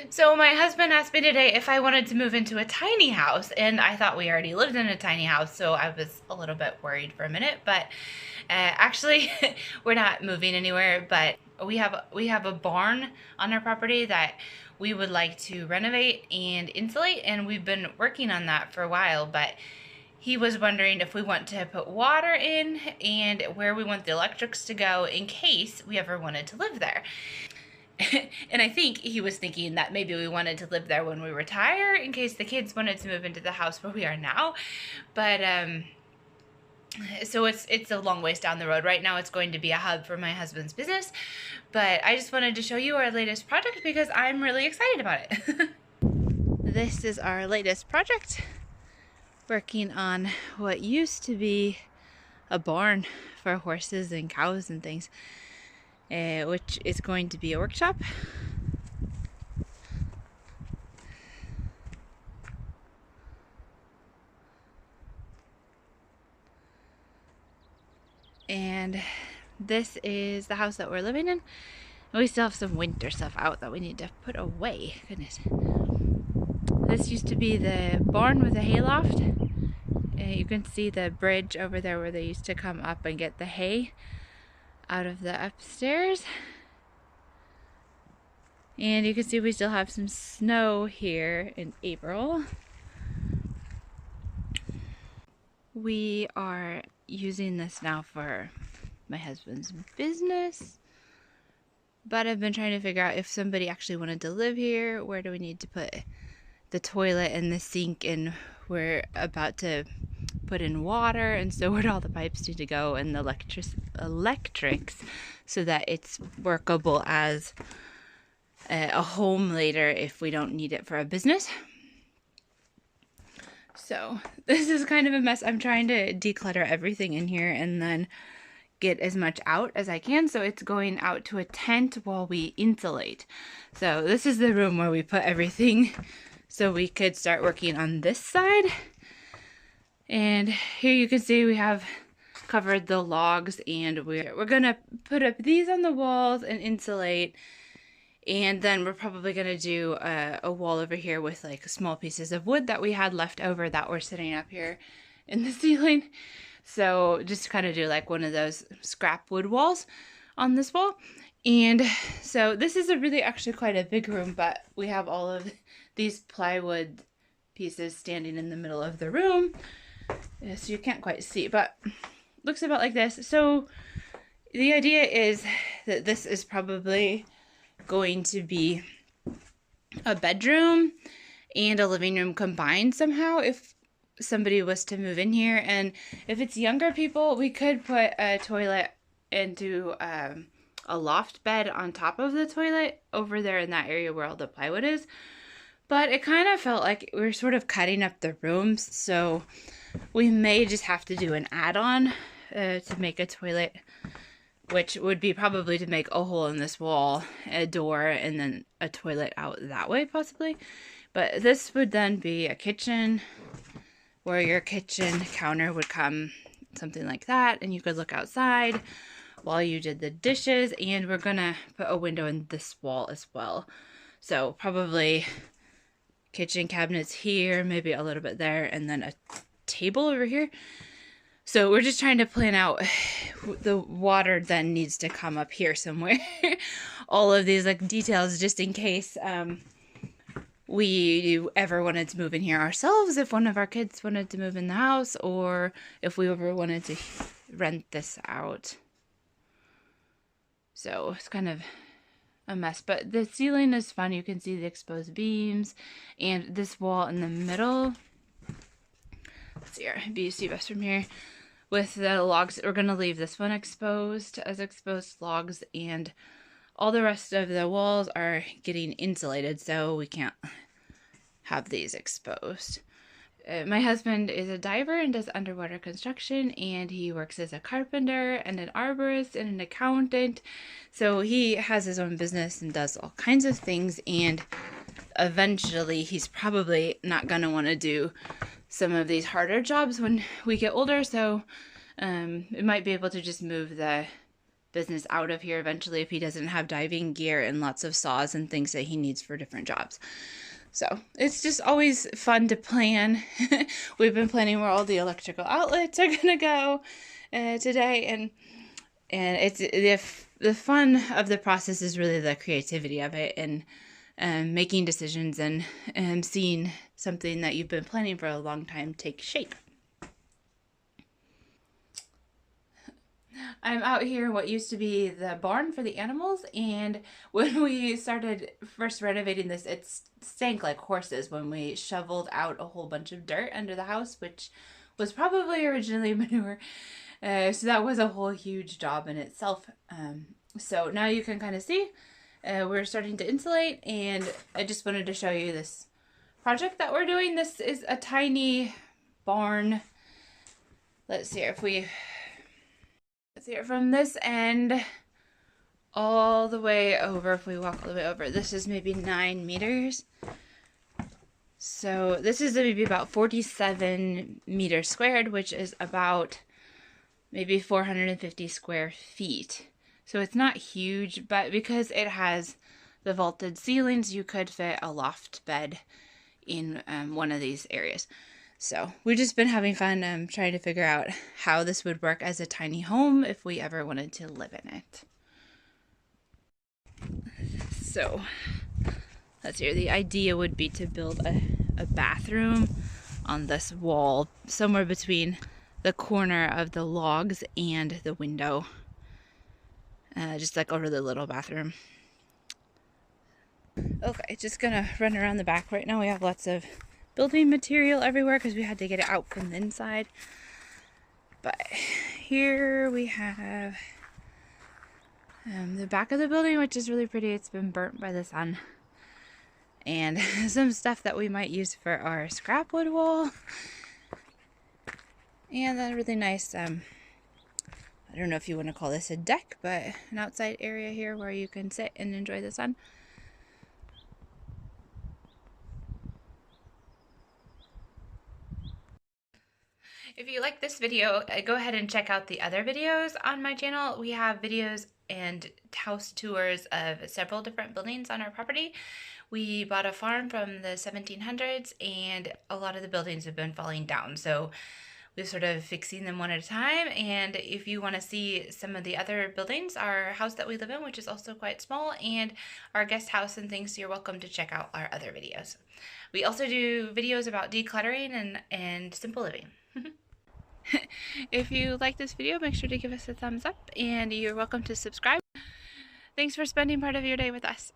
So my husband asked me today if I wanted to move into a tiny house, and I thought we already lived in a tiny house, so I was a little bit worried for a minute. But actually, we're not moving anywhere. But we have a barn on our property that we would like to renovate and insulate, and we've been working on that for a while. But he was wondering if we want to put water in and where we want the electrics to go in case we ever wanted to live there. And I think he was thinking that maybe we wanted to live there when we retire in case the kids wanted to move into the house where we are now. But so it's a long ways down the road. Right now it's going to be a hub for my husband's business. But I just wanted to show you our latest project because I'm really excited about it. This is our latest project. Working on what used to be a barn for horses and cows and things. Which is going to be a workshop. And this is the house that we're living in. And we still have some winter stuff out that we need to put away. Goodness. This used to be the barn with a hayloft. You can see the bridge over there where they used to come up and get the hay out of the upstairs. And you can see we still have some snow here in April. We are using this now for my husband's business, but I've been trying to figure out if somebody actually wanted to live here, where do we need to put the toilet and the sink, and we're about to put in water, and so where do all the pipes need to go, and the electrics, so that it's workable as a home later if we don't need it for a business. So this is kind of a mess. I'm trying to declutter everything in here and then get as much out as I can, so it's going out to a tent while we insulate. So this is the room where we put everything so we could start working on this side. And here you can see we have covered the logs, and we're gonna put up these on the walls and insulate, and then we're probably gonna do a wall over here with like small pieces of wood that we had left over that were sitting up here in the ceiling. So just kind of do like one of those scrap wood walls on this wall. And so this is a really actually quite a big room, but we have all of these plywood pieces standing in the middle of the room. So you can't quite see, but looks about like this. So the idea is that this is probably going to be a bedroom and a living room combined somehow if somebody was to move in here. And if it's younger people, we could put a toilet into a loft bed on top of the toilet over there in that area where all the plywood is. But it kind of felt like we were sort of cutting up the rooms, so we may just have to do an add-on to make a toilet, which would be probably to make a hole in this wall, a door, and then a toilet out that way possibly. But this would then be a kitchen where your kitchen counter would come, something like that, and you could look outside while you did the dishes. And we're gonna put a window in this wall as well. So probably kitchen cabinets here, maybe a little bit there, and then a table over here. So we're just trying to plan out, the water then needs to come up here somewhere. All of these like details just in case we ever wanted to move in here ourselves, if one of our kids wanted to move in the house, or if we ever wanted to rent this out. So it's kind of a mess, but the ceiling is fun. You can see the exposed beams and this wall in the middle. Let's see here, you see best from here with the logs. We're going to leave this one exposed as exposed logs, and all the rest of the walls are getting insulated, so we can't have these exposed. My husband is a diver and does underwater construction, and he works as a carpenter and an arborist and an accountant. So he has his own business and does all kinds of things, and eventually he's probably not going to want to do some of these harder jobs when we get older. So it might be able to just move the business out of here eventually if he doesn't have diving gear and lots of saws and things that he needs for different jobs. So it's just always fun to plan. We've been planning where all the electrical outlets are gonna go today, and it's the fun of the process is really the creativity of it, and making decisions and seeing something that you've been planning for a long time take shape. I'm out here in what used to be the barn for the animals, and when we started first renovating this, it stank like horses when we shoveled out a whole bunch of dirt under the house, which was probably originally manure. So that was a whole huge job in itself. So now you can kind of see we're starting to insulate, and I just wanted to show you this project that we're doing. This is a tiny barn. Let's see if we see it from this end all the way over. If we walk all the way over, this is maybe 9 meters. So this is maybe about 47 meters squared, which is about maybe 450 square feet. So it's not huge, but because it has the vaulted ceilings, you could fit a loft bed in one of these areas. So we've just been having fun trying to figure out how this would work as a tiny home if we ever wanted to live in it. So let's see, the idea would be to build a bathroom on this wall somewhere between the corner of the logs and the window, just like over the little bathroom. Okay, just gonna run around the back. Right now we have lots of building material everywhere because we had to get it out from the inside. But here we have the back of the building, which is really pretty. It's been burnt by the sun. And some stuff that we might use for our scrap wood wall. And then really nice, I don't know if you want to call this a deck, but an outside area here where you can sit and enjoy the sun. If you like this video, go ahead and check out the other videos on my channel. We have videos and house tours of several different buildings on our property. We bought a farm from the 1700s, and a lot of the buildings have been falling down. So we're sort of fixing them one at a time. And if you want to see some of the other buildings, our house that we live in, which is also quite small, and our guest house and things, you're welcome to check out our other videos. We also do videos about decluttering and simple living. If you like this video, make sure to give us a thumbs up, and you're welcome to subscribe. Thanks for spending part of your day with us.